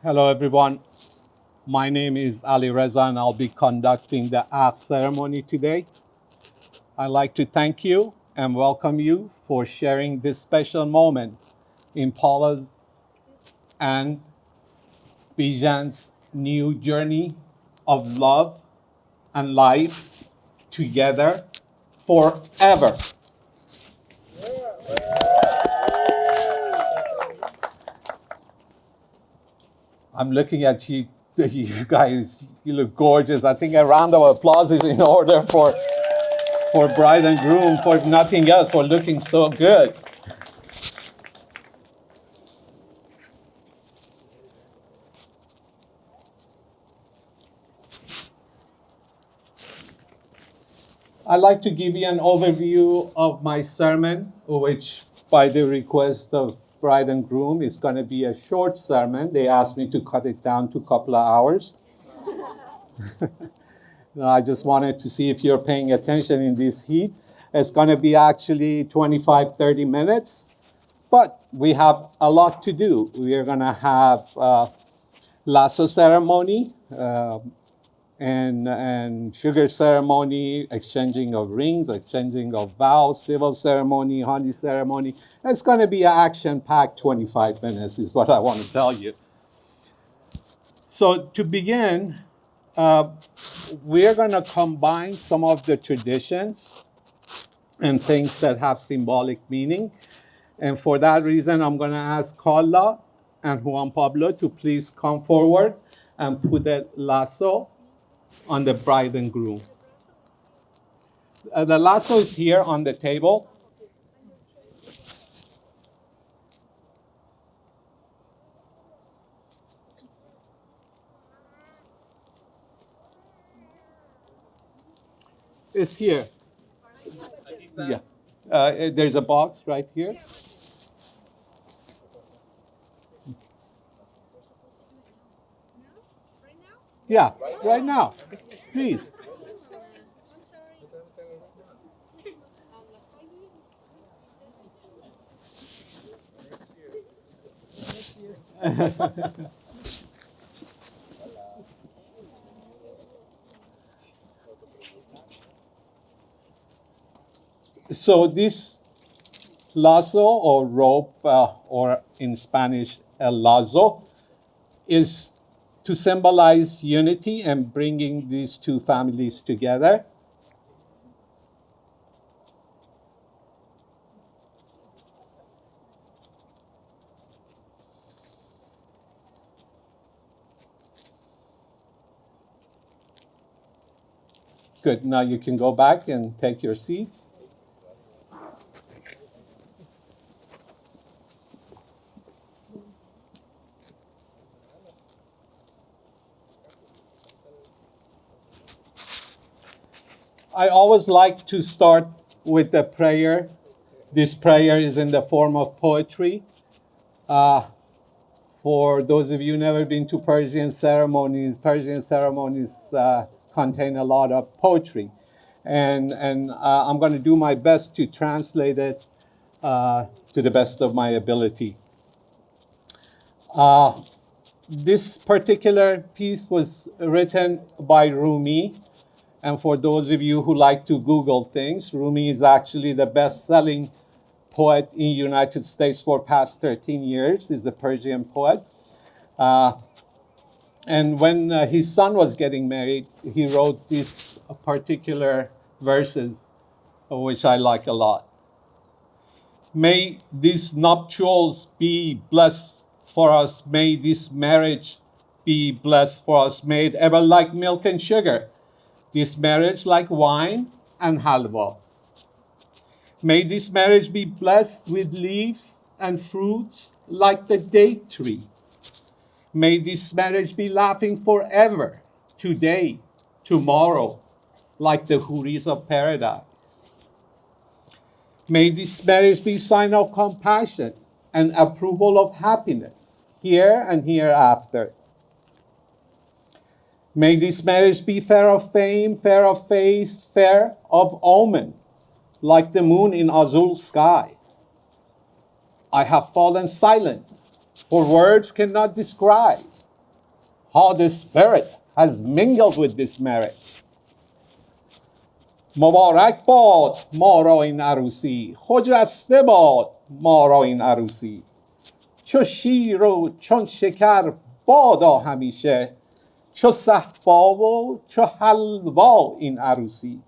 Hello, everyone. My name is Ali Reza, and I'll be conducting the Aft ceremony today. I'd like to thank you and welcome you for sharing this special moment in Paula's and Bijan's new journey of love and life together forever. I'm looking at you, you guys. You look gorgeous. I think a round of applause is in order for bride and groom, for nothing else, for looking so good. I'd like to give you an overview of my sermon, which, by the request of bride and groom, is going to be a short sermon. They asked me to cut it down to a couple of hours. I just wanted to see if you're paying attention in this heat. It's going to be actually 25, 30 minutes, but we have a lot to do. We are going to have lasso ceremony, and sugar ceremony, exchanging of rings, exchanging of vows, civil ceremony, honey ceremony. It's going to be an action-packed 25 minutes is what I want to tell you. So to begin, we're going to combine some of the traditions and things that have symbolic meaning. And for that reason, I'm going to ask Carla and Juan Pablo to please come forward and put a lasso on the bride and groom. The lasso is here on the table. It's here. Yeah. There's a box right here. Yeah, right now. Please. So this lazo or rope, or in Spanish, el lazo, is to symbolize unity and bringing these two families together. Good. Now you can go back and take your seats. I always like to start with a prayer. This prayer is in the form of poetry. For those of you who never been to Persian ceremonies contain a lot of poetry. And I'm going to do my best to translate it to the best of my ability. This particular piece was written by Rumi. And for those of you who like to Google things, Rumi is actually the best-selling poet in the United States for past 13 years. He's a Persian poet. And when his son was getting married, he wrote these particular verses, which I like a lot. May these nuptials be blessed for us. May this marriage be blessed for us. May it ever like milk and sugar. This marriage like wine and halwa. May this marriage be blessed with leaves and fruits like the date tree. May this marriage be laughing forever, today, tomorrow, like the huris of paradise. May this marriage be sign of compassion and approval of happiness, here and hereafter. May this marriage be fair of fame, fair of face, fair of omen, like the moon in azure sky. I have fallen silent, for words cannot describe how the Spirit has mingled with this marriage. مبارک باد ما را این عروسی، خجسته باد ما را این عروسی. چو شیر و چون شکر بادا همیشه، چو صهبا و چو حلوا این عروسی.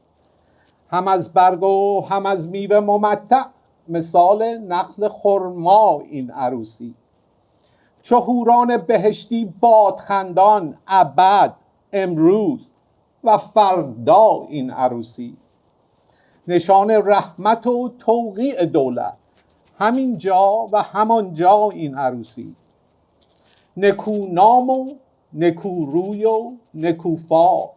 هم از برگ و هم از میوه ممتع، مثال نخل خرما این عروسی. چو حوران بهشتی بادخندان، ابد، امروز و فردا این عروسی. نشان رحمت و توقیع دولت، همینجا و همانجا این عروسی. نکونام و نکوروی و نکوفا،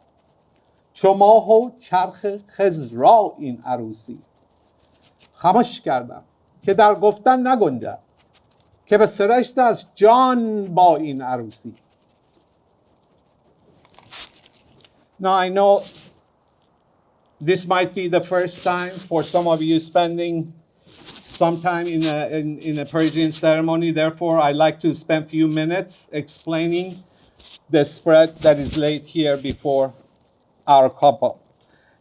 چو ماه و چرخ خضرا این عروسی. خموش کردم که در گفتن نگنجد، که به سرشت از جان با این عروسی. Now I know this might be the first time for some of you spending some time in a Persian ceremony. Therefore, I like to spend a few minutes explaining the spread that is laid here before our couple.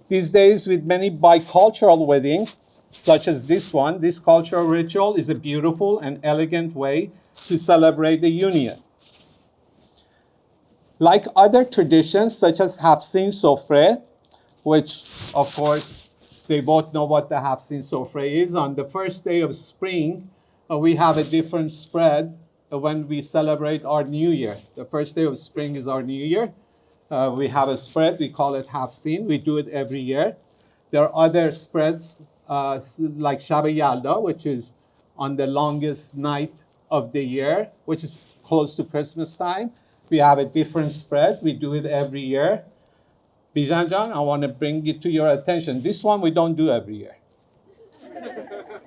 These days, with many bicultural weddings, such as this one, this cultural ritual is a beautiful and elegant way to celebrate the union. Like other traditions, such as Hafsin Sofre, which, of course, they both know what the Hafsin Sofre is. On the first day of spring, we have a different spread when we celebrate our New Year. The first day of spring is our New Year. We have a spread, we call it Hafsin. We do it every year. There are other spreads like Shab Yalda, which is on the longest night of the year, which is close to Christmas time. We have a different spread. We do it every year. Bijanjan, I want to bring it to your attention. This one we don't do every year.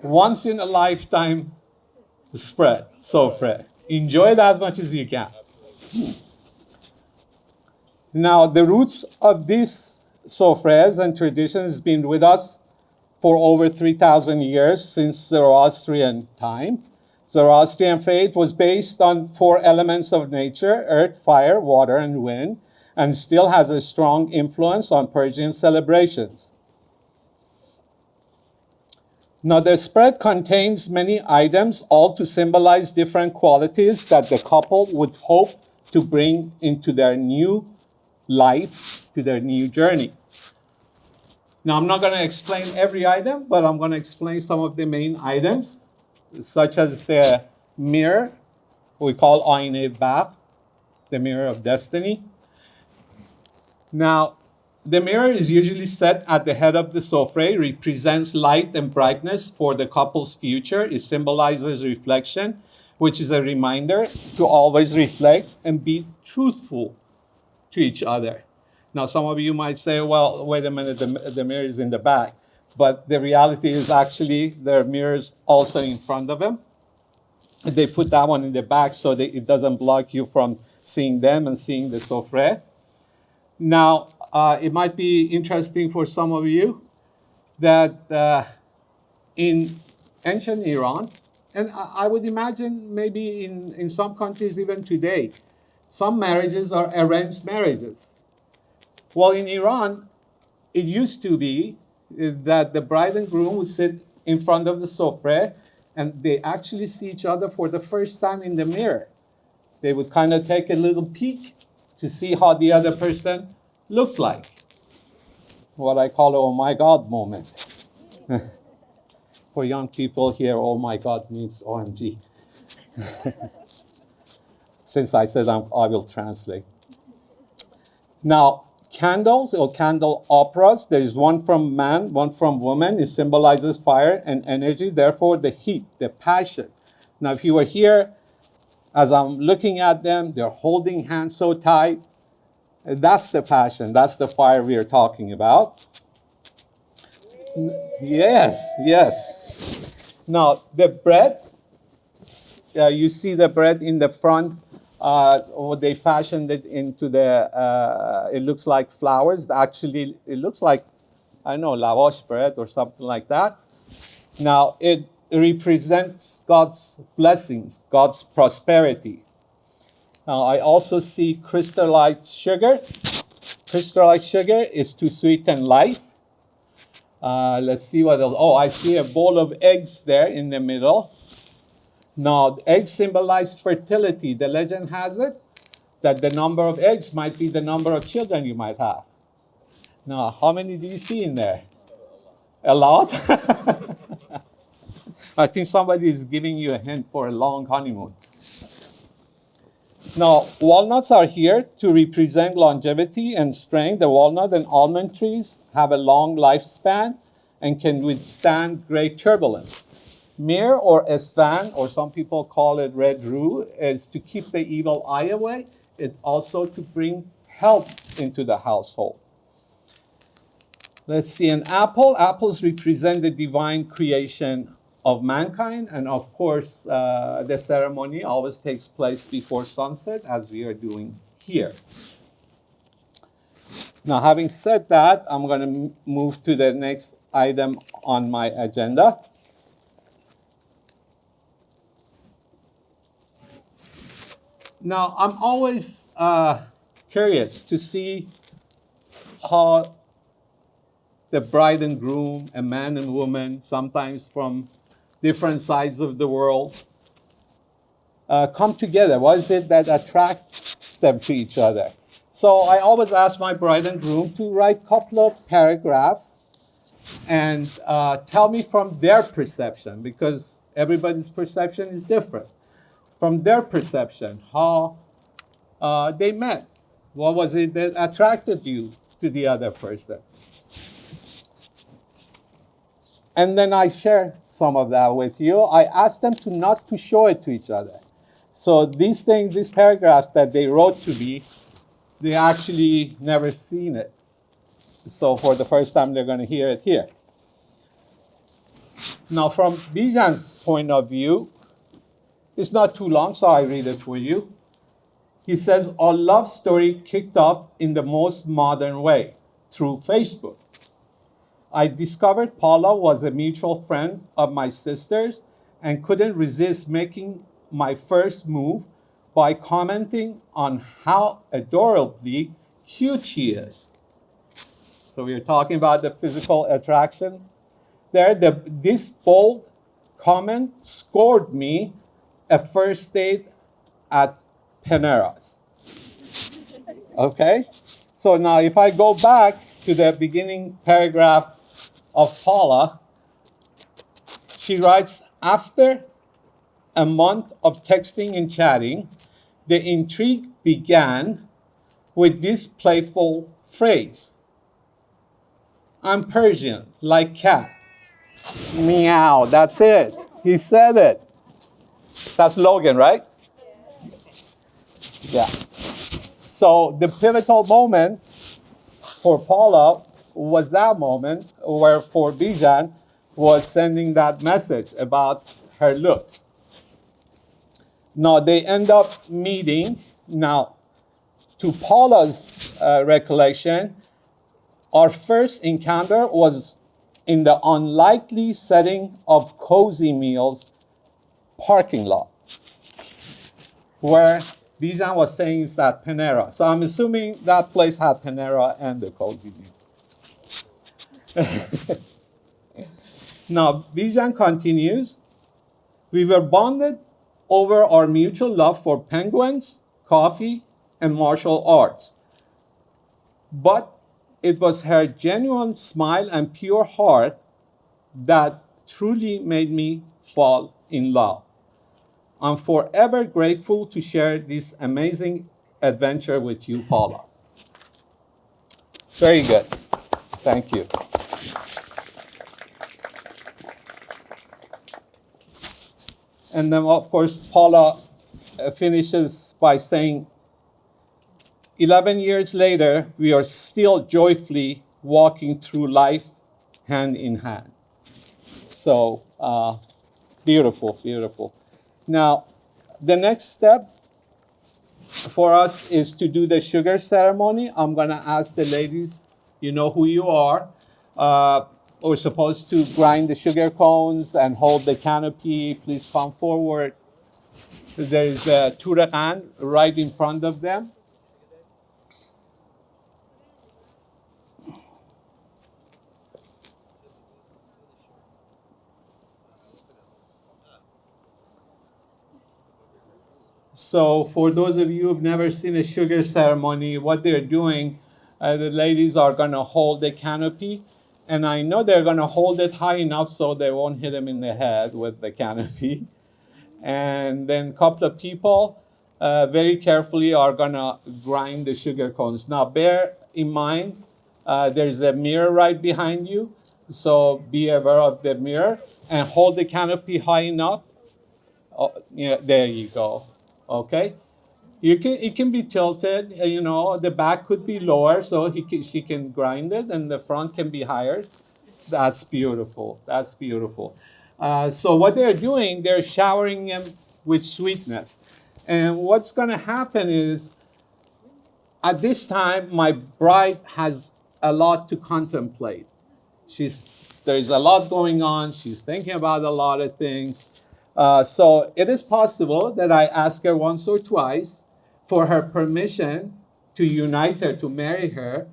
Once in a lifetime spread, sofre. Enjoy it as much as you can. Now, the roots of these sofres and traditions has been with us for over 3,000 years, since Zoroastrian time. Zoroastrian faith was based on 4 elements of nature: earth, fire, water, and wind, and still has a strong influence on Persian celebrations. Now, the spread contains many items, all to symbolize different qualities that the couple would hope to bring into their new life, to their new journey. Now, I'm not going to explain every item, but I'm going to explain some of the main items, such as the mirror, we call Ayn-e-Bab, the mirror of destiny. Now, the mirror is usually set at the head of the sofre, represents light and brightness for the couple's future. It symbolizes reflection, which is a reminder to always reflect and be truthful to each other. Now, some of you might say, well, wait a minute, the mirror is in the back. But the reality is actually there are mirrors also in front of them. They put that one in the back so that it doesn't block you from seeing them and seeing the sofre. Now, it might be interesting for some of you that in ancient Iran, and I would imagine maybe in some countries even today, some marriages are arranged marriages. Well, in Iran, it used to be that the bride and groom would sit in front of the sofre and they actually see each other for the first time in the mirror. They would kind of take a little peek to see how the other person looks like. What I call an oh my God moment. For young people here, oh my God means OMG. Since I said I will translate. Now, candles or candle operas, there is one from man, one from woman. It symbolizes fire and energy, therefore the heat, the passion. Now, if you were here, as I'm looking at them, they're holding hands so tight. That's the passion, that's the fire we are talking about. Yes, yes. Now, the bread, you see the bread in the front, or they fashioned it into the, it looks like flowers. Actually, it looks like, I don't know, lavash bread or something like that. Now, it represents God's blessings, God's prosperity. Now, I also see crystallized sugar. Crystallized sugar is to sweeten life. Let's see what else. Oh, I see a bowl of eggs there in the middle. Now, eggs symbolize fertility. The legend has it that the number of eggs might be the number of children you might have. Now, how many do you see in there? A lot? I think somebody is giving you a hint for a long honeymoon. Now, walnuts are here to represent longevity and strength. The walnut and almond trees have a long lifespan and can withstand great turbulence. Myrrh or esvan, or some people call it red rue, is to keep the evil eye away. It's also to bring health into the household. Let's see, an apple. Apples represent the divine creation of mankind. And of course, the ceremony always takes place before sunset, as we are doing here. Now, having said that, I'm going to move to the next item on my agenda. Now, I'm always curious to see how the bride and groom, a man and woman, sometimes from different sides of the world, come together. What is it that attracts them to each other? So I always ask my bride and groom to write a couple of paragraphs and tell me from their perception, because everybody's perception is different. From their perception, how they met. What was it that attracted you to the other person? And then I share some of that with you. I ask them to not to show it to each other. So these things, these paragraphs that they wrote to me, they actually never seen it. So for the first time, they're going to hear it here. Now, from Bijan's point of view, it's not too long, so I read it for you. He says, our love story kicked off in the most modern way, through Facebook. I discovered Paula was a mutual friend of my sister's and couldn't resist making my first move by commenting on how adorably cute she is. So we are talking about the physical attraction there. This bold comment scored me a first date at Panera's. Okay? So now if I go back to the beginning paragraph of Paula, she writes, after a month of texting and chatting, the intrigue began with this playful phrase. I'm Persian, like cat. Meow, that's it. He said it. That's Logan, right? Yeah. So the pivotal moment for Paula was that moment where for Bijan was sending that message about her looks. Now they end up meeting. Now, to Paula's recollection, our first encounter was in the unlikely setting of Cozy Meals parking lot, where Bijan was saying it's at Panera. So I'm assuming that place had Panera and the Cozy Meal. Now, Bijan continues, we were bonded over our mutual love for penguins, coffee, and martial arts. But it was her genuine smile and pure heart that truly made me fall in love. I'm forever grateful to share this amazing adventure with you, Paula. Very good. Thank you. And then, of course, Paula finishes by saying, 11 years later, we are still joyfully walking through life hand in hand. So beautiful, beautiful. Now, the next step for us is to do the sugar ceremony. I'm going to ask the ladies, you know who you are. We're supposed to grind the sugar cones and hold the canopy. Please come forward. There is a turakan right in front of them. So for those of you who've never seen a sugar ceremony, what they're doing, the ladies are going to hold the canopy. And I know they're going to hold it high enough so they won't hit them in the head with the canopy. And then a couple of people very carefully are going to grind the sugar cones. Now, bear in mind, there's a mirror right behind you. So be aware of the mirror and hold the canopy high enough. Oh, yeah, there you go. Okay. It can be tilted, the back could be lower so she can grind it, and the front can be higher. That's beautiful. That's beautiful. So what they're doing, they're showering them with sweetness. And what's going to happen is, at this time, my bride has a lot to contemplate. There's a lot going on. She's thinking about a lot of things. So it is possible that I ask her once or twice for her permission to unite her, to marry her.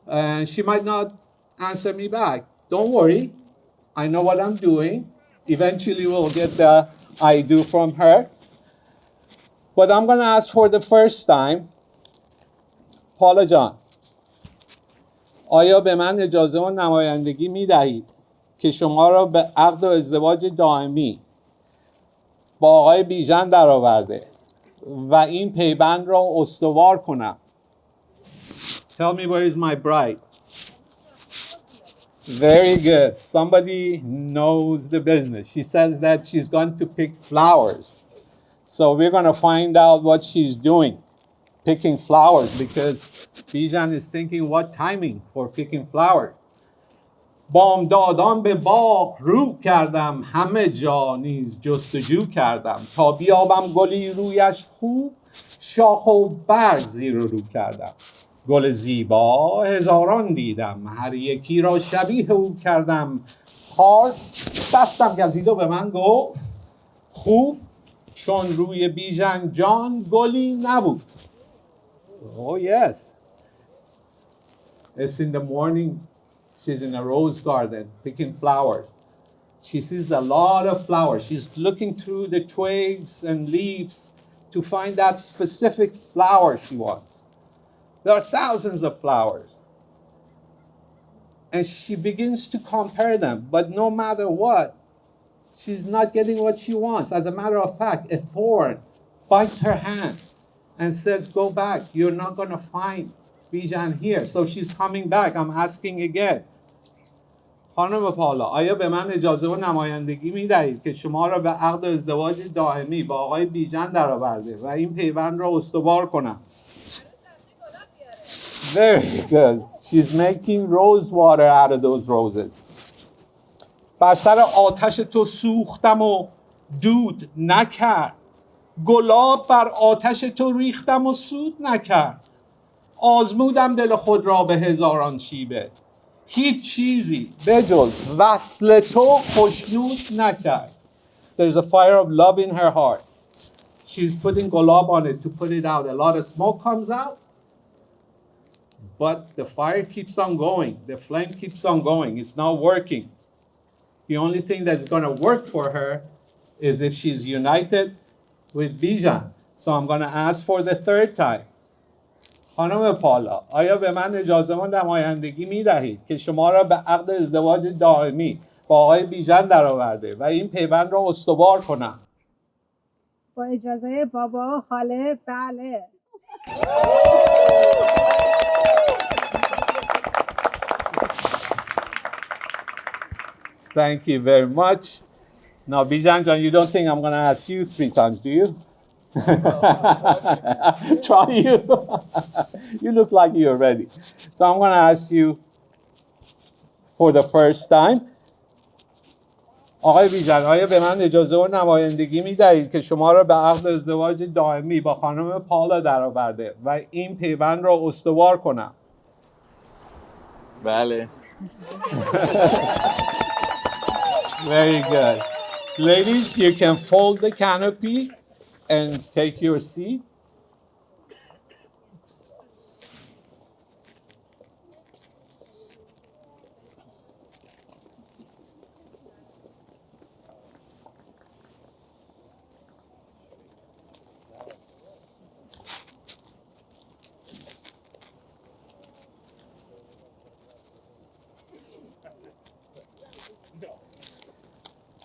And she might not answer me back. Don't worry. I know what I'm doing. Eventually we'll get the I do from her. But I'm going to ask for the first time, Paula John, آیا به من اجازه و نمایندگی می دهید که شما را به عقد و ازدواج دائمی با آقای بیژن درآورده و این پیوند را استوار کنم. Tell me, where is my bride? Very good. Somebody knows the business. She says that she's going to pick flowers. So we're going to find out what she's doing, picking flowers, because Bijan is thinking, what timing for picking flowers. بامدادان به باغ رو کردم، همه جا نیز جستجو کردم، تا بیابم گلی رویش خوب، شاخ و برگ زیر و رو کردم. گل زیبا هزاران دیدم، هر یکی را شبیه او کردم. خار دستم گزید و به من گفت خوب، چون روی بیژن جان گلی نبود. Oh yes. It's in the morning. She's in a rose garden picking flowers. She sees a lot of flowers. She's looking through the twigs and leaves to find that specific flower she wants. There are thousands of flowers. And she begins to compare them. But no matter what, she's not getting what she wants. As a matter of fact, a thorn bites her hand and says, go back. You're not going to find Bijan here. So she's coming back. I'm asking again. خانم پالا، آیا به من اجازه و نمایندگی می دهید که شما را به عقد ازدواج دائمی با آقای بیژن درآورده و این پیوند را استوار کنم؟ Very good. She's making rose water out of those roses. بر سر آتش تو سوختم و دود نکرد. گلاب بر آتش تو ریختم و سود نکرد. آزمودم دل خود را به هزاران شیبه. هیچ چیزی بجز وصل تو خوشنود نکرد. There's a fire of love in her heart. She's putting gulab on it to put it out. A lot of smoke comes out, but the fire keeps on going. The flame keeps on going. It's not working. The only thing that's going to work for her is if she's united with Bijan. So I'm going to ask for the third time. خانم پالا، آیا به من اجازه و نمایندگی می دهید که شما را به عقد ازدواج دائمی با آقای بیژن درآورده و این پیوند را استوار کنم؟ با اجازه بابا، خاله، بله. Thank you very much. Now, Bijan John, you don't think I'm going to ask you 3 times, do you? Try you. You look like you're ready. So I'm going to ask you for the first time. آقای بیژن، آیا به من اجازه و نمایندگی می دهید که شما را به عقد ازدواج دائمی با خانم پالا درآورده و این پیوند را استوار کنم؟ بله. Very good. Ladies, you can fold the canopy and take your seat.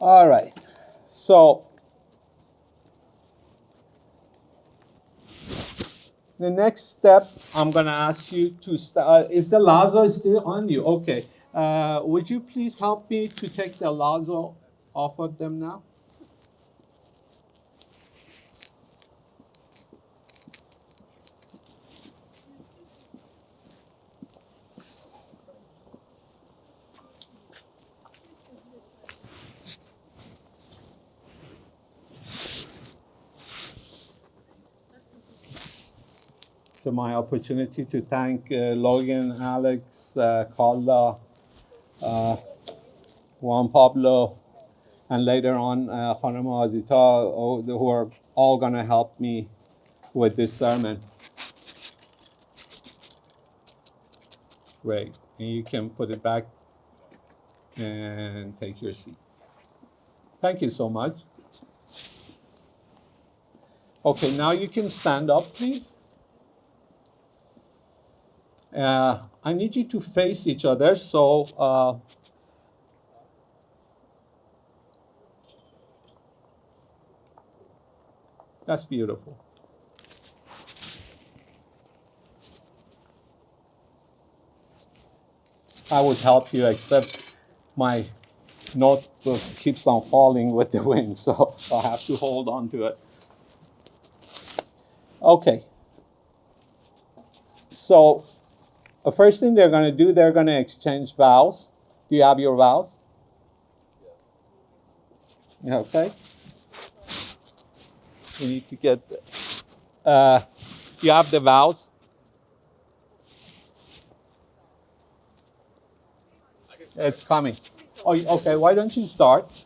All right. So the next step, I'm going to ask you to start. Is the lazo still on you? Okay. Would you please help me to take the lazo off of them now? So my opportunity to thank Logan, Alex, Carla, Juan Pablo, and later on Khanam Azita, who are all going to help me with this sermon. Great. And you can put it back and take your seat. Thank you so much. Okay, now you can stand up, please. I need you to face each other, so that's beautiful. I would help you, except my notebook keeps on falling with the wind, so I have to hold on to it. Okay. So the first thing they're going to do, they're going to exchange vows. Do you have your vows? Okay. You need to get. You have the vows. It's coming. Oh, okay. Why don't you start?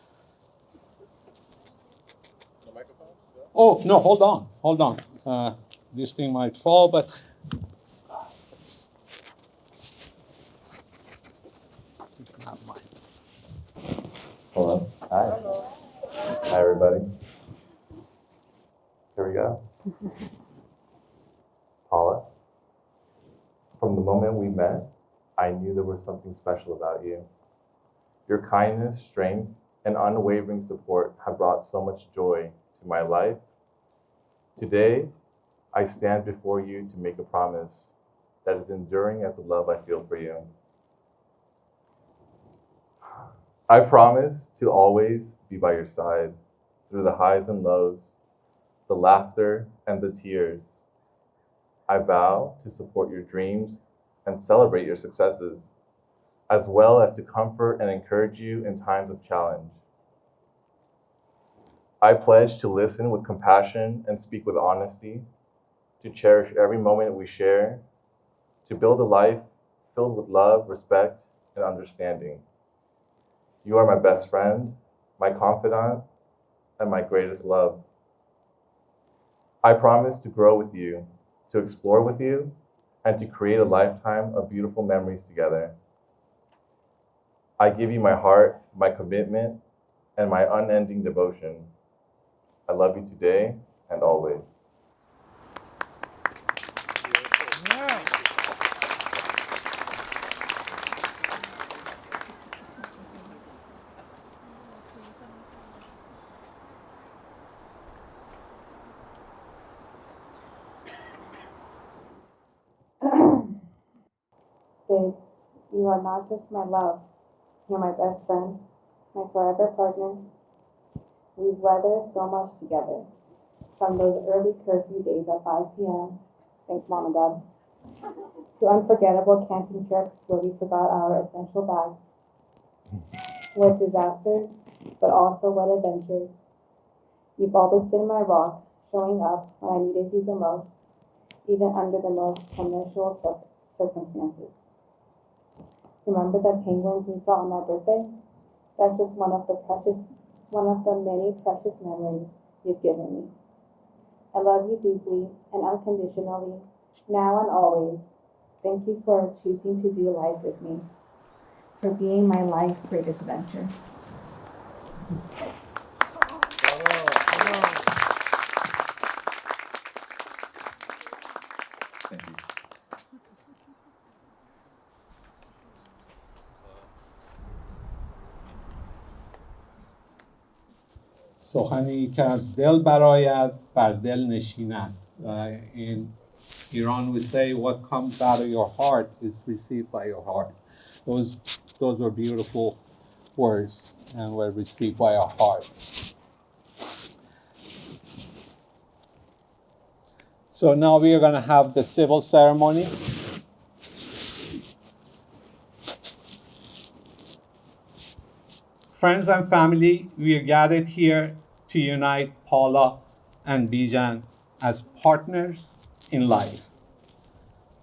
Oh no! Hold on. Hold on. This thing might fall, but. You can have mine. Hello. Hi. Hi, everybody. Here we go. Paula, from the moment we met, I knew there was something special about you. Your kindness, strength, and unwavering support have brought so much joy to my life. Today, I stand before you to make a promise that is enduring as the love I feel for you. I promise to always be by your side through the highs and lows, the laughter and the tears. I vow to support your dreams and celebrate your successes, as well as to comfort and encourage you in times of challenge. I pledge to listen with compassion and speak with honesty, to cherish every moment we share, to build a life filled with love, respect, and understanding. You are my best friend, my confidant, and my greatest love. I promise to grow with you, to explore with you, and to create a lifetime of beautiful memories together. I give you my heart, my commitment, and my unending devotion. I love you today and always. Babe, you are not just my love. You're my best friend, my forever partner. We've weathered so much together. From those early curfew days at 5 p.m. Thanks, Mom and Dad. To unforgettable camping trips where we forgot our essential bag. With disasters, but also with adventures. You've always been my rock, showing up when I needed you the most, even under the most commercial circumstances. Remember the penguins we saw on my birthday? That's just one of the many precious memories you've given me. I love you deeply and unconditionally, now and always. Thank you for choosing to do life with me, for being my life's greatest adventure. Thank you. سخنی که از دل برآید بر دل نشیند. In Iran we say what comes out of your heart is received by your heart. Those were beautiful words and were received by our hearts. So now we are going to have the civil ceremony. Friends and family, we are gathered here to unite Paula and Bijan as partners in life.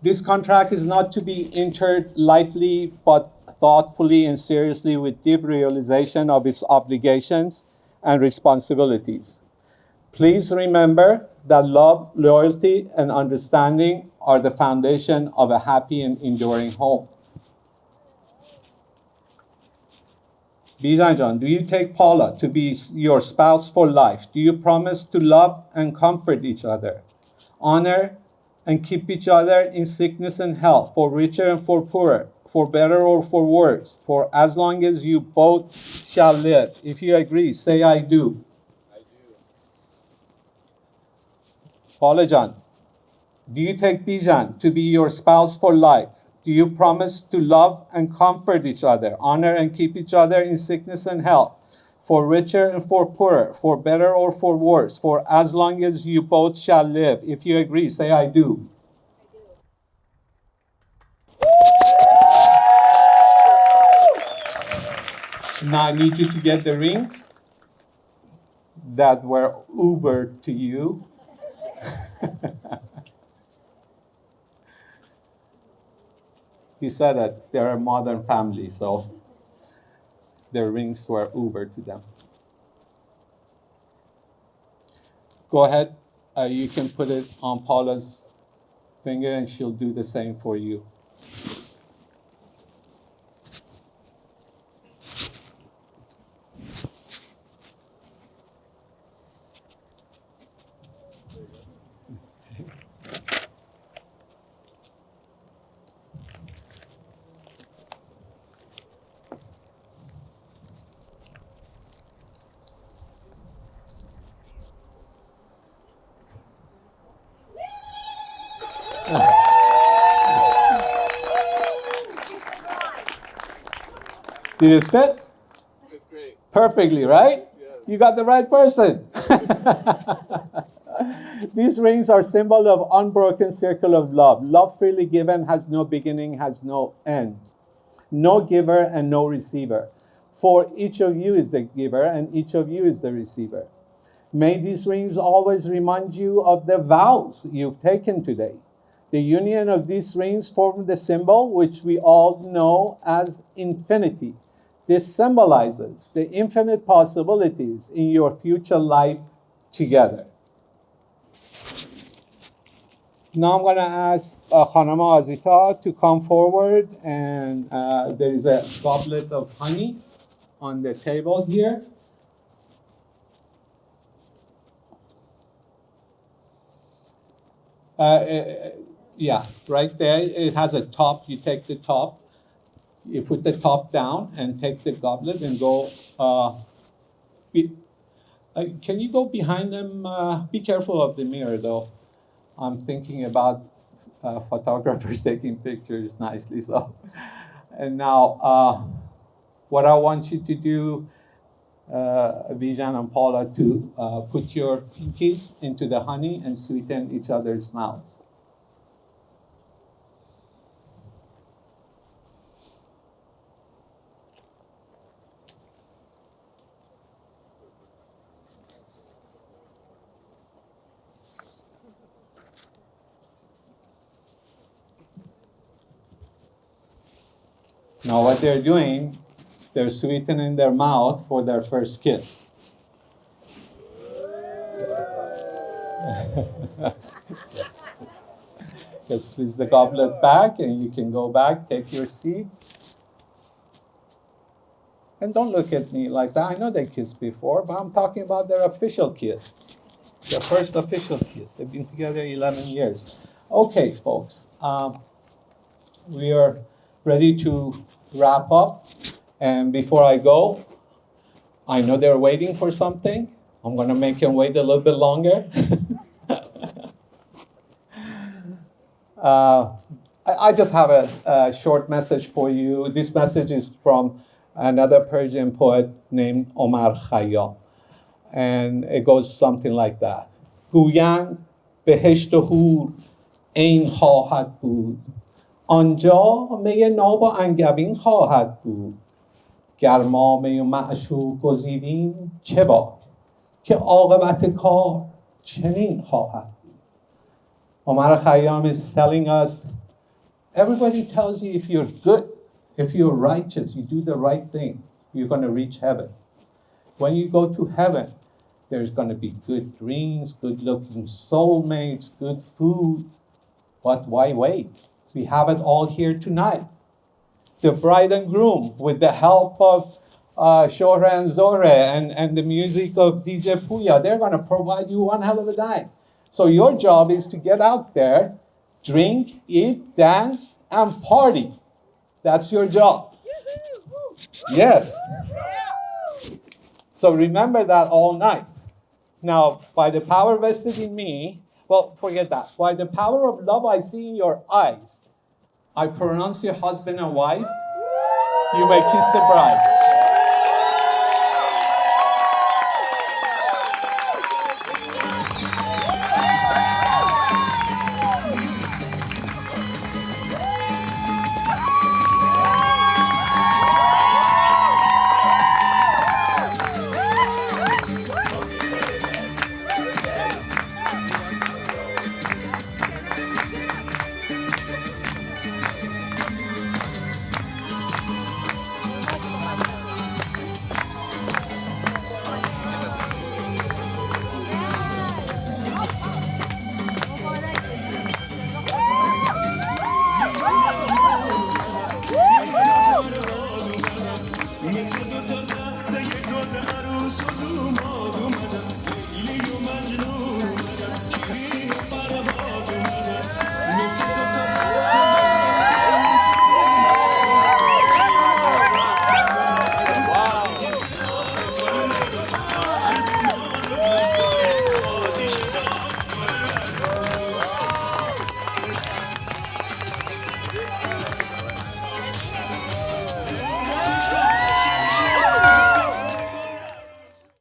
This contract is not to be entered lightly, but thoughtfully and seriously with deep realization of its obligations and responsibilities. Please remember that love, loyalty, and understanding are the foundation of a happy and enduring home. Bijan, do you take Paula to be your spouse for life? Do you promise to love and comfort each other, honor and keep each other in sickness and health, for richer and for poorer, for better or for worse, for as long as you both shall live? If you agree, say I do. I do. Paula Jan, do you take Bijan to be your spouse for life? Do you promise to love and comfort each other, honor and keep each other in sickness and health, for richer and for poorer, for better or for worse, for as long as you both shall live? If you agree, say I do. Now I need you to get the rings that were Ubered to you. He said that they're a modern family, so their rings were Ubered to them. Go ahead. You can put it on Paula's finger and she'll do the same for you. Did it fit? It's great. Perfectly, right? Yes. You got the right person. These rings are symbol of unbroken circle of love. Love freely given has no beginning, has no end. No giver and no receiver. For each of you is the giver and each of you is the receiver. May these rings always remind you of the vows you've taken today. The union of these rings form the symbol which we all know as infinity. This symbolizes the infinite possibilities in your future life together. Now I'm going to ask Khanama Azita to come forward, and there is a goblet of honey on the table here. Yeah, right there. It has a top. You take the top. You put the top down and take the goblet and go. Can you go behind them? Be careful of the mirror, though. I'm thinking about photographers taking pictures nicely. So, and now, what I want you to do, Bijan and Paula, to put your pinkies into the honey and sweeten each other's mouths. Now what they're doing, they're sweetening their mouth for their first kiss. Yes. Yes, please, the goblet back, and you can go back, take your seat. And don't look at me like that. I know they kissed before, but I'm talking about their official kiss. Their first official kiss. They've been together 11 years. Okay, folks. We are ready to wrap up. And before I go, I know they're waiting for something. I'm going to make them wait a little bit longer. I just have a short message for you. This message is from another Persian poet named Omar Khayyam. And it goes something like that. گویند بهشت و حور عین خواهد بود آنجا می ناب و انگبین خواهد بود گر ما می و معشوق گزیدیم چه باک که عاقبت کار چنین خواهد بود. Omar Khayyam is telling us, everybody tells you if you're good, if you're righteous, you do the right thing, you're going to reach heaven. When you go to heaven, there's going to be good drinks, good-looking soulmates, good food. But why wait? We have it all here tonight. The bride and groom, with the help of Shohra and Zore and the music of DJ Puya, they're going to provide you one hell of a night. So your job is to get out there, drink, eat, dance, and party. That's your job. Yes. So remember that all night. Now, by the power vested in me, well, forget that. By the power of love I see in your eyes, I pronounce you husband and wife. You may kiss the bride.